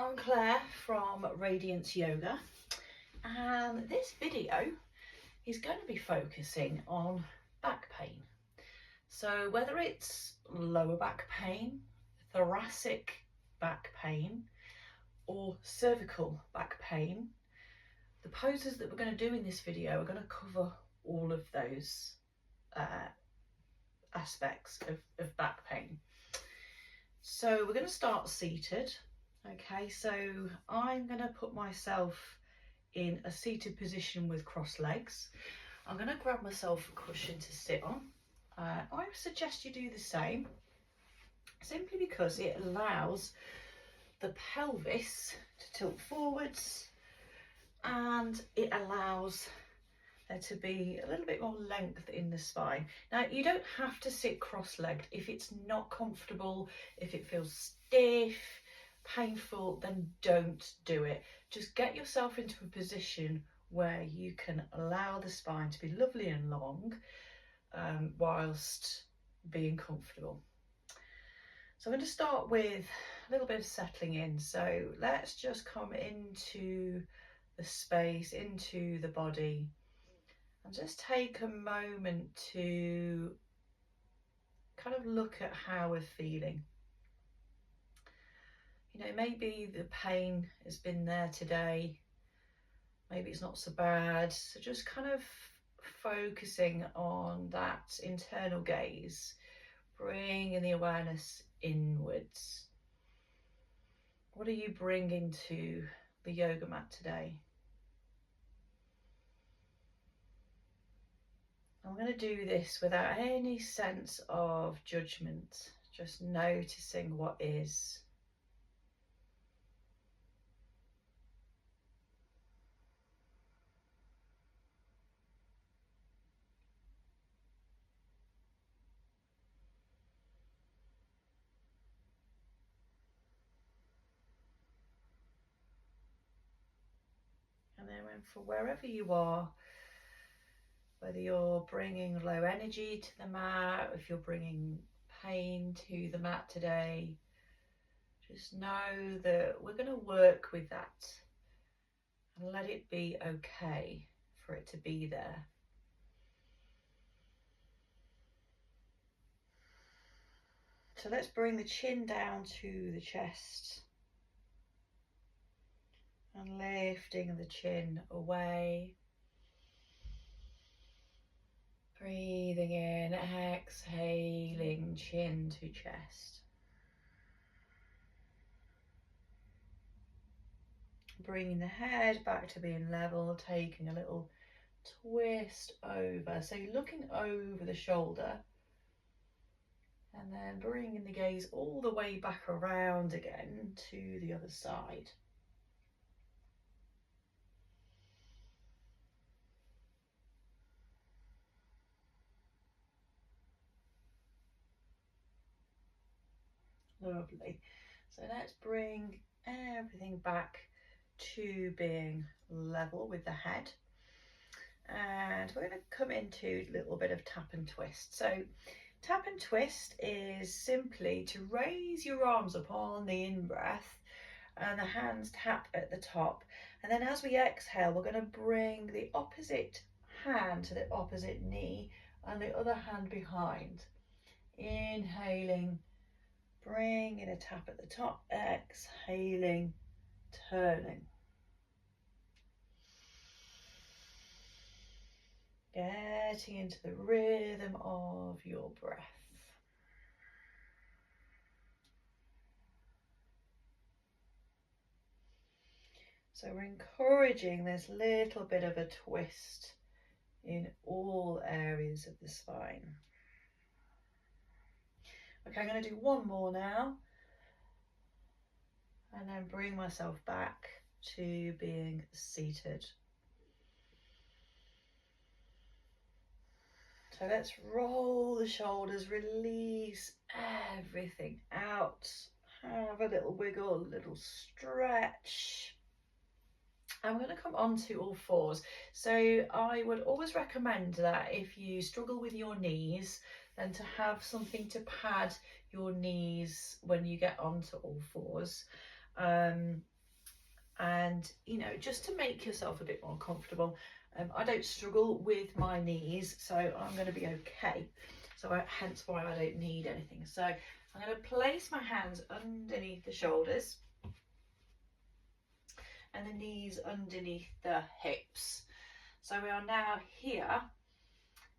I'm Claire from Radiance Yoga, and this video is going to be focusing on back pain. So whether it's lower back pain, thoracic back pain, or cervical back pain, the poses that we're going to do in this video are going to cover all of those aspects of back pain. So we're going to start seated. Okay, so I'm going to put myself in a seated position with crossed legs. I'm going to grab myself a cushion to sit on. I suggest you do the same, simply because it allows the pelvis to tilt forwards and it allows there to be a little bit more length in the spine. Now, you don't have to sit cross-legged. If it's not comfortable, if it feels stiff, painful, then don't do it. Just get yourself into a position where you can allow the spine to be lovely and long whilst being comfortable. So I'm going to start with a little bit of settling in. So let's just come into the space, into the body, and just take a moment to kind of look at how we're feeling. You know, maybe the pain has been there today, maybe it's not so bad. So just kind of focusing on that internal gaze, bringing the awareness inwards. What are you bringing to the yoga mat today? I'm going to do this without any sense of judgment, just noticing what is. And then for wherever you are, whether you're bringing low energy to the mat, if you're bringing pain to the mat today, just know that we're going to work with that and let it be okay for it to be there. So let's bring the chin down to the chest and lifting the chin away. Breathing in, exhaling, chin to chest. Bringing the head back to being level, taking a little twist over. So you're looking over the shoulder and then bringing the gaze all the way back around again to the other side. Lovely. So let's bring everything back to being level with the head. And we're going to come into a little bit of tap and twist. So tap and twist is simply to raise your arms up on the in-breath and the hands tap at the top. And then as we exhale, we're going to bring the opposite hand to the opposite knee and the other hand behind. Inhaling, bringing a tap at the top, exhaling, turning. Getting into the rhythm of your breath. So we're encouraging this little bit of a twist in all areas of the spine. Okay, I'm going to do one more now and then bring myself back to being seated. So let's roll the shoulders, release everything out. Have a little wiggle, a little stretch. I'm going to come onto all fours. So I would always recommend that if you struggle with your knees, then to have something to pad your knees when you get onto all fours. And you know, just to make yourself a bit more comfortable. I don't struggle with my knees, so I'm going to be okay. So hence why I don't need anything. So I'm going to place my hands underneath the shoulders and the knees underneath the hips. So we are now here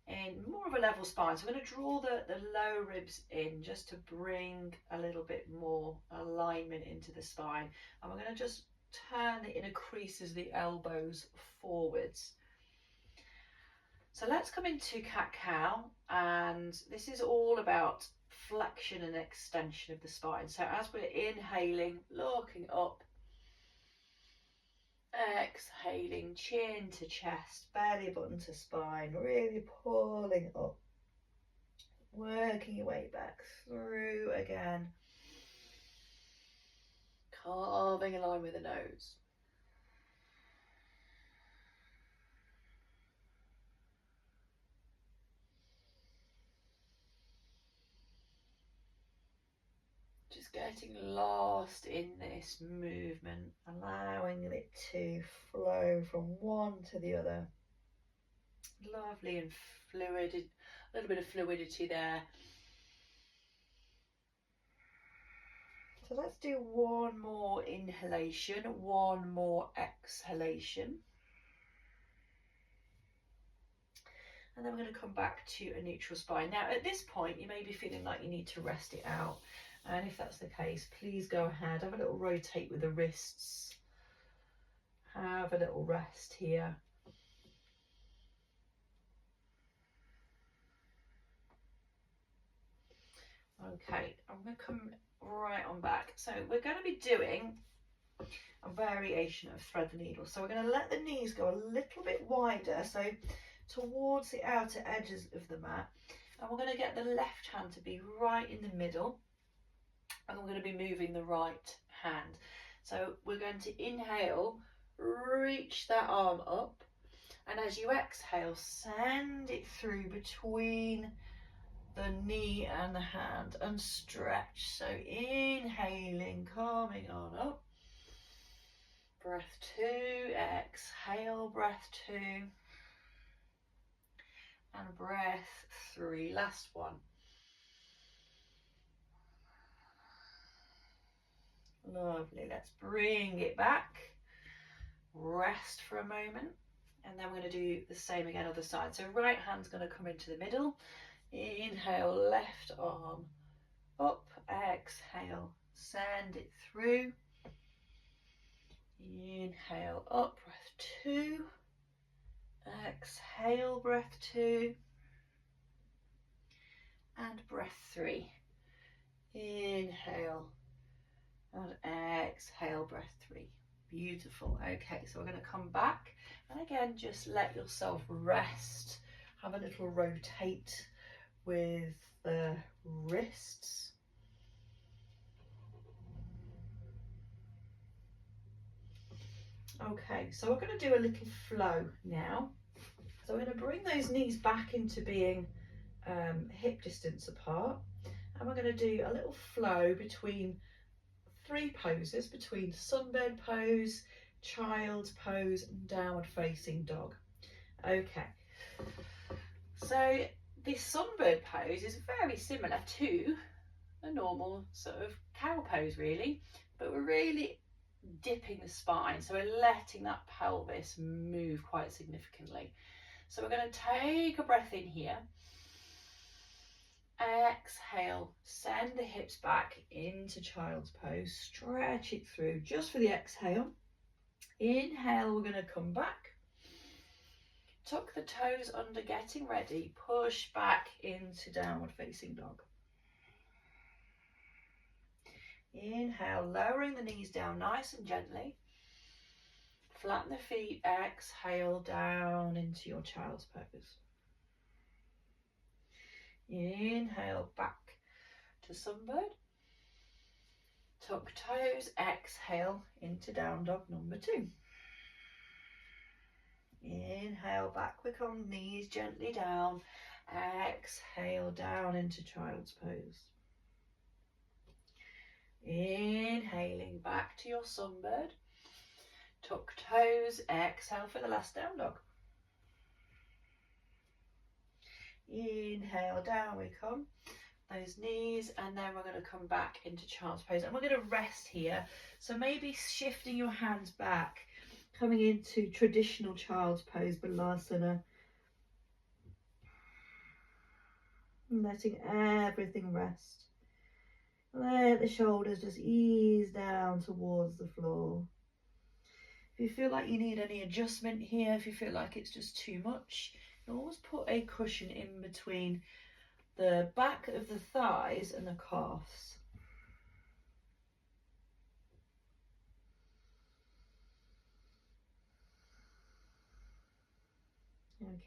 in more of a level spine. So I'm going to draw the lower ribs in just to bring a little bit more alignment into the spine. And we're going to just turn the inner creases of the elbows forwards. So let's come into cat-cow, and this is all about flexion and extension of the spine. So as we're inhaling, looking up, exhaling, chin to chest, belly button to spine, really pulling up, working your way back through again, carving a line with the nose. Just getting lost in this movement, allowing it to flow from one to the other. Lovely and fluid, a little bit of fluidity there. So let's do one more inhalation, one more exhalation. And then we're going to come back to a neutral spine. Now at this point you may be feeling like you need to rest it out. And if that's the case, please go ahead, have a little rotate with the wrists. Have a little rest here. Okay, I'm going to come right on back. So we're going to be doing a variation of thread the needle. So we're going to let the knees go a little bit wider, so towards the outer edges of the mat. And we're going to get the left hand to be right in the middle. And we're going to be moving the right hand. So we're going to inhale, reach that arm up, and as you exhale, send it through between the knee and the hand and stretch. So inhaling, coming on up. Breath 2, exhale, breath 2, and breath 3, last one. Lovely, let's bring it back, rest for a moment, and then we're going to do the same again other side. So right hand's going to come into the middle, inhale, left arm up, exhale, send it through, inhale up, breath 2, exhale, breath 2, and breath 3, inhale, and exhale, breath 3. Beautiful. Okay, so we're going to come back, and again just let yourself rest, have a little rotate with the wrists. Okay, so we're going to do a little flow now. So we're going to bring those knees back into being hip distance apart, and we're going to do a little flow between 3 poses, between sunbed pose, child's pose, and downward facing dog. Okay, so this sunbird pose is very similar to a normal sort of cow pose really, but we're really dipping the spine, so we're letting that pelvis move quite significantly. So we're going to take a breath in here, exhale, send the hips back into child's pose, stretch it through just for the exhale. Inhale, we're going to come back, tuck the toes under, getting ready, push back into downward facing dog. Inhale, lowering the knees down nice and gently, flatten the feet, exhale down into your child's pose. Inhale, back to sunbird, tuck toes, exhale into down dog number 2. Inhale, back we come, knees gently down, exhale down into child's pose. Inhaling back to your sunbird, Tuck toes, exhale for the last down dog. Inhale, down we come. Those knees, and then we're going to come back into child's pose, and we're going to rest here. So maybe shifting your hands back, coming into traditional child's pose, Balasana, and letting everything rest. Let the shoulders just ease down towards the floor. If you feel like you need any adjustment here, if you feel like it's just too much, you can always put a cushion in between the back of the thighs and the calves.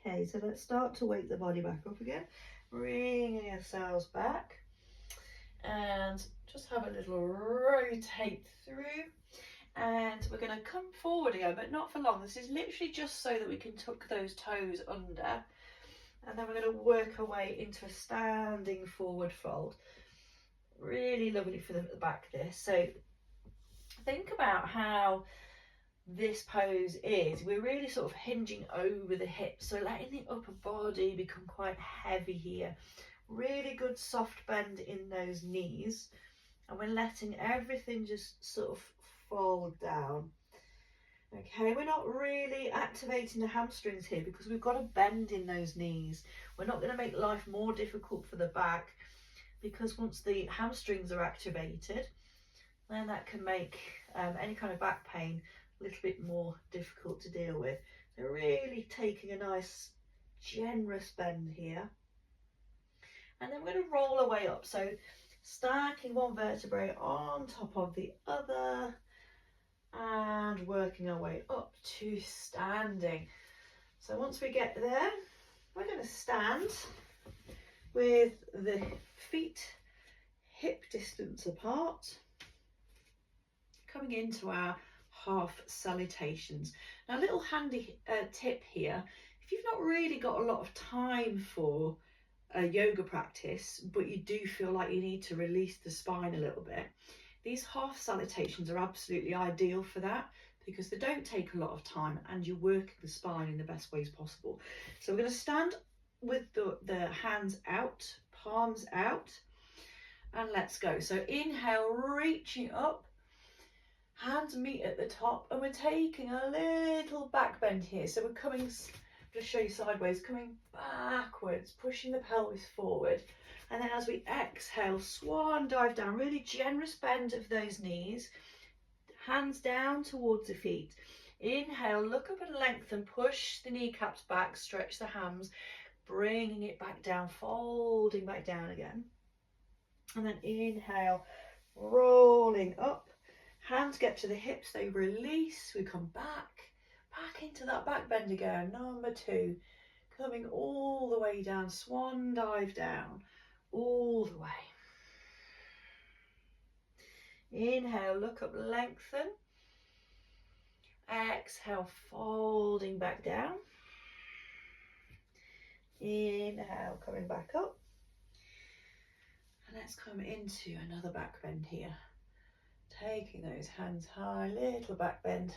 Okay, so let's start to wake the body back up again, bringing ourselves back, and just have a little rotate through, and we're going to come forward again, but not for long. This is literally just so that we can tuck those toes under, and then we're going to work our way into a standing forward fold. Really lovely for the back, this. So think about how this pose is. We're really sort of hinging over the hips, so letting the upper body become quite heavy here. Really good soft bend in those knees, and we're letting everything just sort of fold down. Okay, we're not really activating the hamstrings here because we've got a bend in those knees. We're not going to make life more difficult for the back, because once the hamstrings are activated, then that can make any kind of back pain a little bit more difficult to deal with. So really taking a nice generous bend here, and then we're going to roll our way up, so stacking one vertebrae on top of the other and working our way up to standing. So once we get there, we're going to stand with the feet hip distance apart, coming into our half salutations. Now, a little handy tip here: if you've not really got a lot of time for a yoga practice, but you do feel like you need to release the spine a little bit, these half salutations are absolutely ideal for that, because they don't take a lot of time and you're working the spine in the best ways possible. So we're going to stand with the hands out, palms out, and let's go. So inhale, reaching up, hands meet at the top, and we're taking a little back bend here. So we're coming, just show you sideways, coming backwards, pushing the pelvis forward. And then as we exhale, swan dive down, really generous bend of those knees, hands down towards the feet. Inhale, look up and lengthen, push the kneecaps back, stretch the hams, bringing it back down, folding back down again. And then inhale, rolling up, hands get to the hips, they release, we come back into that back bend again, number two, coming all the way down, swan dive down, all the way. Inhale, look up, lengthen. Exhale, folding back down. Inhale, coming back up. And let's come into another back bend here. Taking those hands high, little back bend,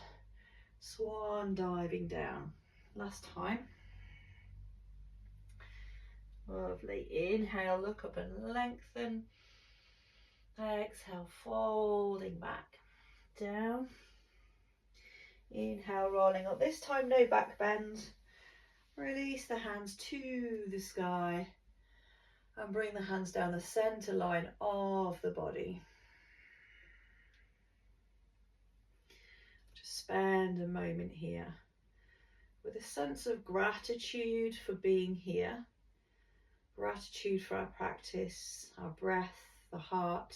swan diving down. Last time. Lovely. Inhale, look up and lengthen. Exhale, folding back down. Inhale, rolling up. This time, no back bend. Release the hands to the sky and bring the hands down the center line of the body. Just spend a moment here with a sense of gratitude for being here. Gratitude for our practice, our breath, the heart.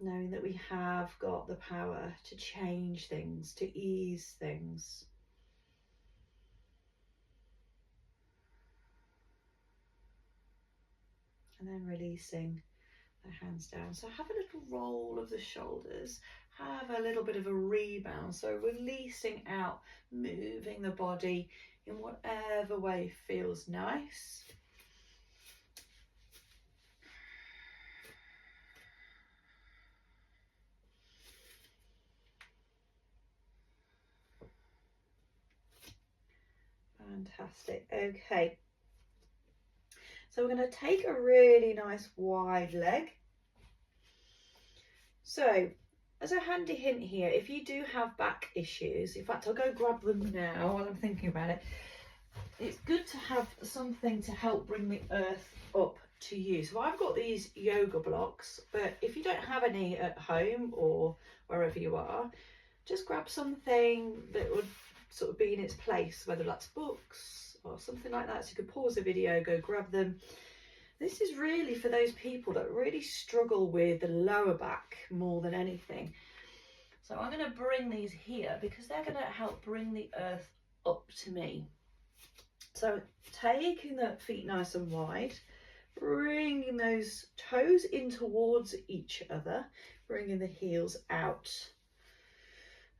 Knowing that we have got the power to change things, to ease things. And then releasing the hands down. So have a little roll of the shoulders, have a little bit of a rebound. So releasing out, moving the body in whatever way feels nice. Fantastic. Okay. So we're going to take a really nice wide leg. So as a handy hint here, if you do have back issues, in fact, I'll go grab them now while I'm thinking about it. It's good to have something to help bring the earth up to you. So I've got these yoga blocks, but if you don't have any at home or wherever you are, just grab something that would sort of be in its place, whether that's books or something like that. So you could pause the video, go grab them. This is really for those people that really struggle with the lower back more than anything. So I'm going to bring these here because they're going to help bring the earth up to me. So taking the feet nice and wide, bringing those toes in towards each other, bringing the heels out.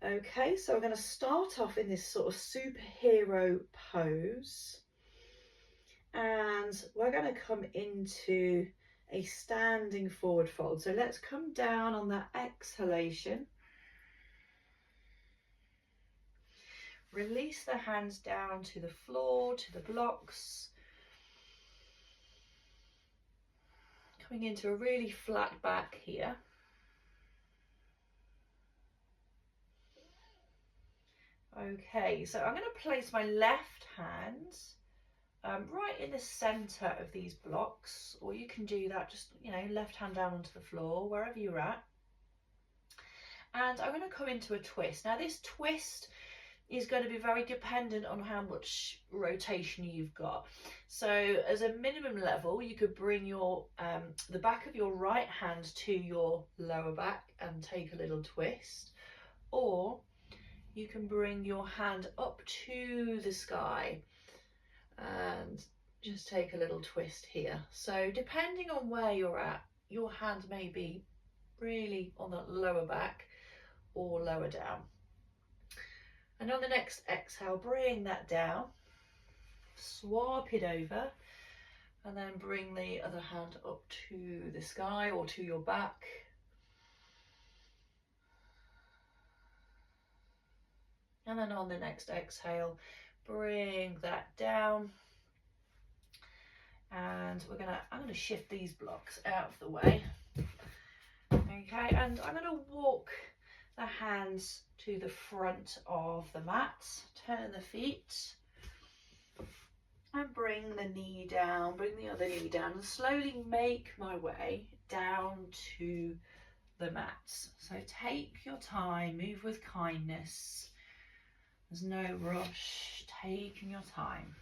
Okay, so we're going to start off in this sort of superhero pose. And we're going to come into a standing forward fold. So let's come down on that exhalation. Release the hands down to the floor, to the blocks. Coming into a really flat back here. Okay, so I'm going to place my left hand right in the centre of these blocks, or you can do that just, left hand down onto the floor, wherever you're at. And I'm going to come into a twist. Now this twist is going to be very dependent on how much rotation you've got. So as a minimum level, you could bring your the back of your right hand to your lower back and take a little twist, or you can bring your hand up to the sky and just take a little twist here. So depending on where you're at, your hand may be really on the lower back or lower down. And on the next exhale, bring that down, swap it over, and then bring the other hand up to the sky or to your back. And then on the next exhale, bring that down. And I'm gonna shift these blocks out of the way. Okay, and I'm gonna walk the hands to the front of the mat, turn the feet, and bring the knee down, bring the other knee down, and slowly make my way down to the mat. So take your time, move with kindness. There's no rush, taking your time.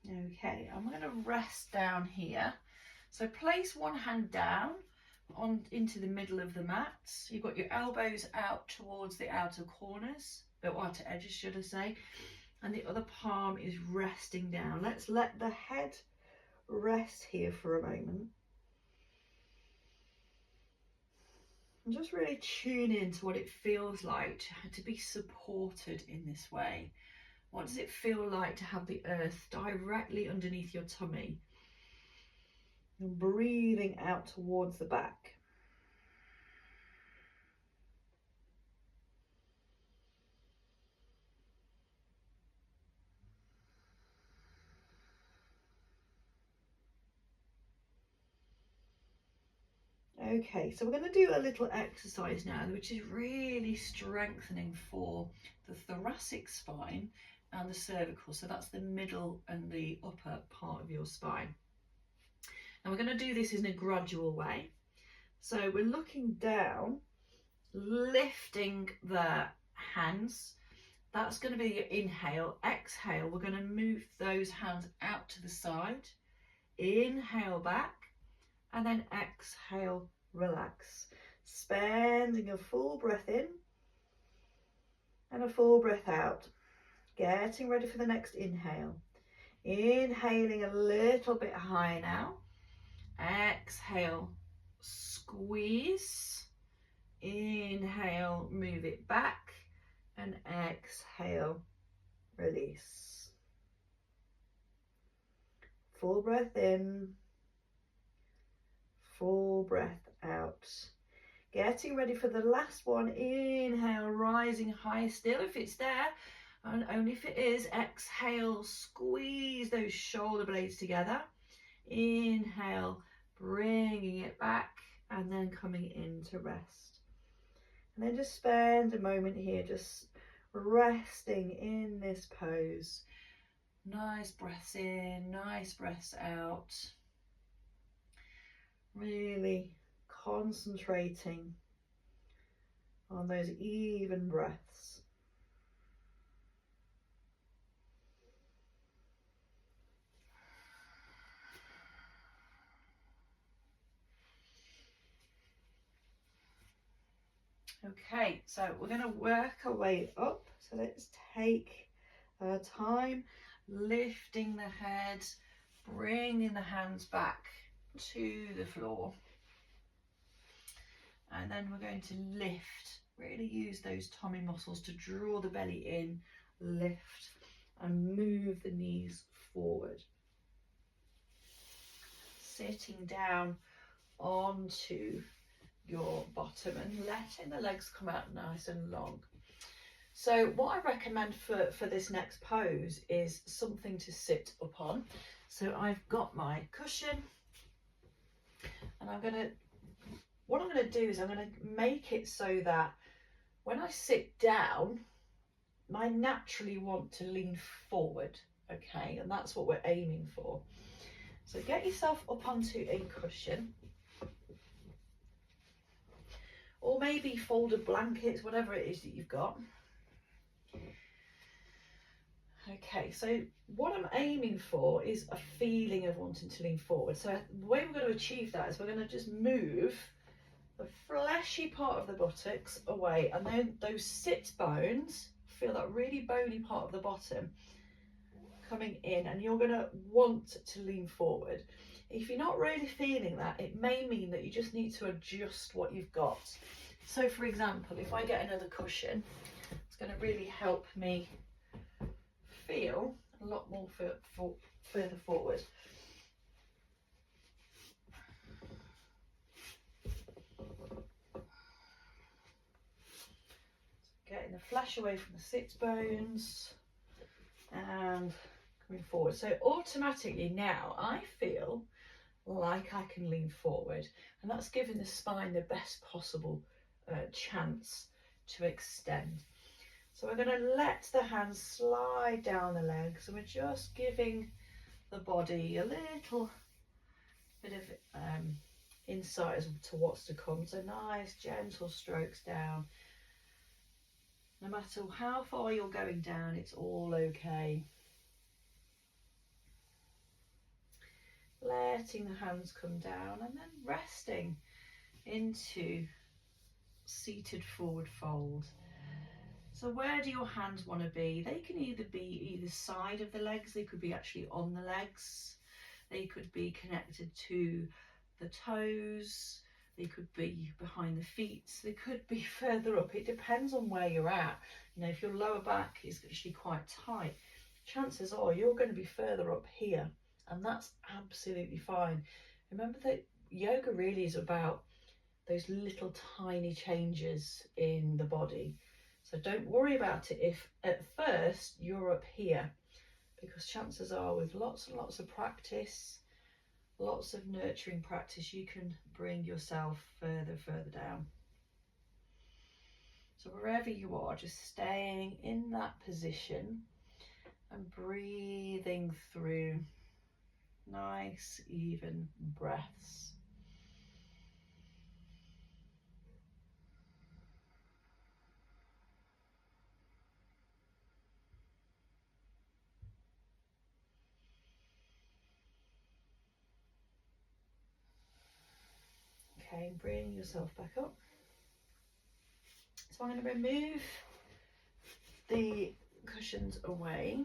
Okay, I'm going to rest down here. So place one hand down into the middle of the mat. You've got your elbows out towards the outer corners, or outer edges, should I say, and the other palm is resting down. Let's let the head rest here for a moment. And just really tune in to what it feels like to be supported in this way. What does it feel like to have the earth directly underneath your tummy? And breathing out towards the back. Okay, so we're going to do a little exercise now, which is really strengthening for the thoracic spine and the cervical. So that's the middle and the upper part of your spine. And we're going to do this in a gradual way. So we're looking down, lifting the hands. That's going to be your inhale. Exhale, we're going to move those hands out to the side. Inhale back, and then exhale, relax. Spending a full breath in and a full breath out. Getting ready for the next inhale. Inhaling a little bit higher now. Exhale, squeeze. Inhale, move it back, and exhale, release. Full breath in, full breath out. Getting ready for the last one. Inhale, rising high still if it's there, and only if it is. Exhale, squeeze those shoulder blades together. Inhale, bringing it back, and then coming into rest. And then just spend a moment here just resting in this pose. Nice breaths in, nice breaths out. Really concentrating on those even breaths. Okay, so we're going to work our way up. So let's take our time, lifting the head, bringing the hands back to the floor. And then we're going to lift, really use those tummy muscles to draw the belly in, lift, and move the knees forward. Sitting down onto your bottom and letting the legs come out nice and long. So what I recommend for this next pose is something to sit upon. So I've got my cushion, and what I'm going to do is I'm going to make it so that when I sit down, I naturally want to lean forward, okay? And that's what we're aiming for. So get yourself up onto a cushion, or maybe folded blankets, whatever it is that you've got. Okay, so what I'm aiming for is a feeling of wanting to lean forward. So the way we're going to achieve that is we're going to just move the fleshy part of the buttocks away, and then those sit bones, feel that really bony part of the bottom coming in, and you're going to want to lean forward. If you're not really feeling that, it may mean that you just need to adjust what you've got. So for example, if I get another cushion, it's going to really help me feel a lot more further forward. Getting the flesh away from the sit bones and coming forward. So automatically now I feel like I can lean forward, and that's giving the spine the best possible chance to extend. So we're going to let the hands slide down the legs, and we're just giving the body a little bit of insight as to what's to come. So nice gentle strokes down. No matter how far you're going down, it's all okay. Letting the hands come down and then resting into seated forward fold. So where do your hands want to be? They can either be either side of the legs, they could be actually on the legs, they could be connected to the toes, they could be behind the feet, they could be further up. It depends on where you're at. You know, if your lower back is actually quite tight, chances are you're going to be further up here, and that's absolutely fine. Remember that yoga really is about those little tiny changes in the body. So don't worry about it if at first you're up here, because chances are with lots and lots of practice, lots of nurturing practice, you can bring yourself further down. So wherever you are, just staying in that position and breathing through nice even breaths. Okay, bring yourself back up. So I'm going to remove the cushions away,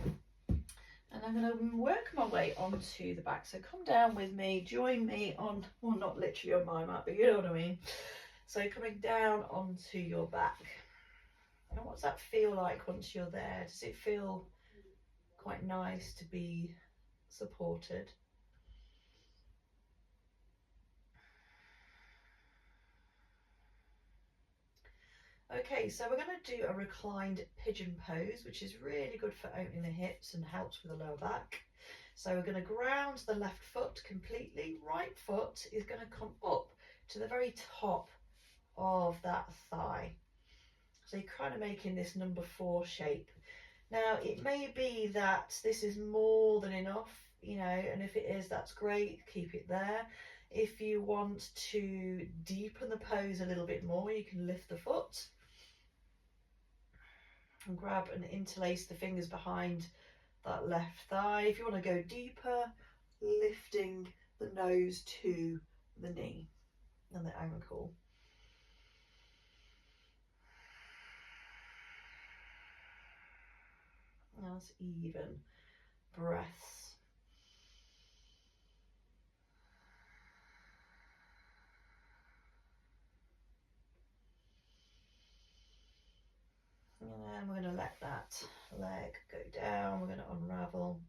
and I'm going to work my way onto the back. So come down with me, join me on, well, not literally on my mat, but you know what I mean. So coming down onto your back. And what's that feel like once you're there? Does it feel quite nice to be supported? Okay, so we're going to do a reclined pigeon pose, which is really good for opening the hips and helps with the lower back. So we're going to ground the left foot completely. Right foot is going to come up to the very top of that thigh. So you're kind of making this number 4 shape. Now, it may be that this is more than enough, you know, and if it is, that's great, keep it there. If you want to deepen the pose a little bit more, you can lift the foot and grab and interlace the fingers behind that left thigh. If you want to go deeper, lifting the nose to the knee and the ankle. Nice even breaths. And we're going to let that leg go down. We're going to unravel.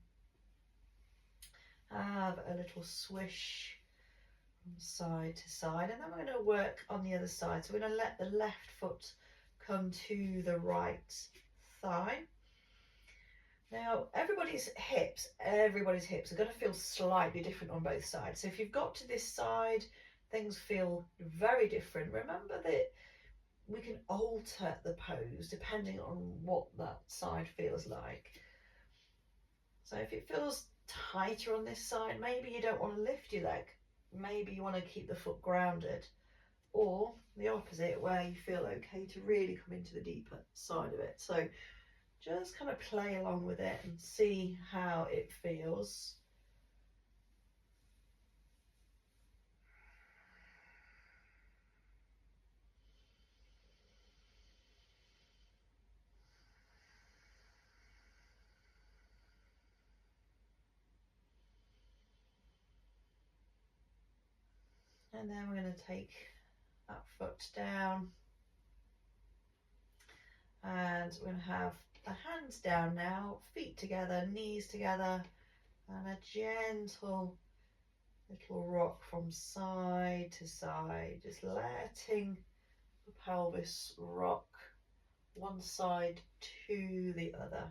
Have a little swish from side to side, and then we're going to work on the other side. So we're going to let the left foot come to the right thigh. Now, everybody's hips are going to feel slightly different on both sides. So if you've got to this side, things feel very different. Remember that we can alter the pose depending on what that side feels like. So if it feels tighter on this side, maybe you don't want to lift your leg. Maybe you want to keep the foot grounded. Or the opposite, where you feel okay to really come into the deeper side of it. So just kind of play along with it and see how it feels. And then we're going to take that foot down, and we're going to have the hands down now, feet together, knees together, and a gentle little rock from side to side, just letting the pelvis rock one side to the other.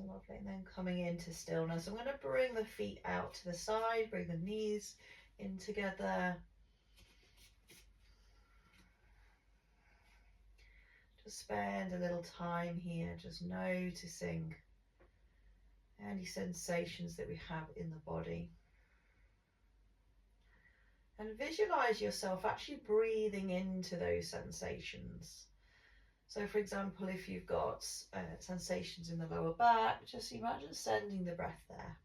Lovely. And then coming into stillness, I'm going to bring the feet out to the side, bring the knees in together. Just spend a little time here, just noticing any sensations that we have in the body. And visualize yourself actually breathing into those sensations. So for example, if you've got sensations in the lower back, just imagine sending the breath there.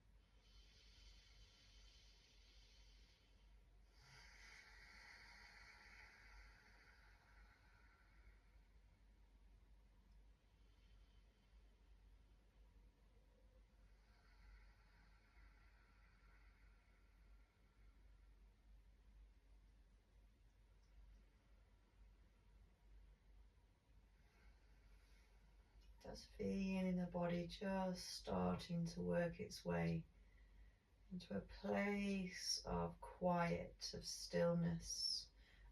Just feeling the body just starting to work its way into a place of quiet, of stillness,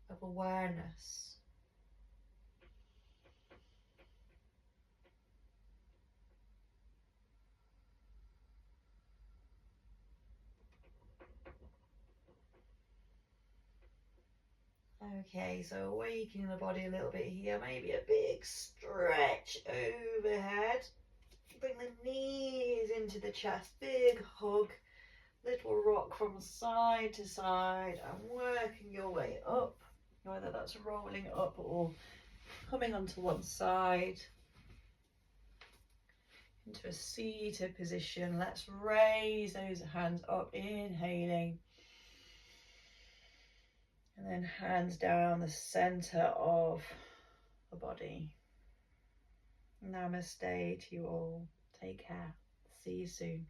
of awareness. Okay, so awakening the body a little bit here, maybe a big stretch overhead. Bring the knees into the chest, big hug, little rock from side to side, and working your way up, whether that's rolling up or coming onto one side into a seated position. Let's raise those hands up, inhaling, and then hands down the center of the body. Namaste to you all. Take care. See you soon.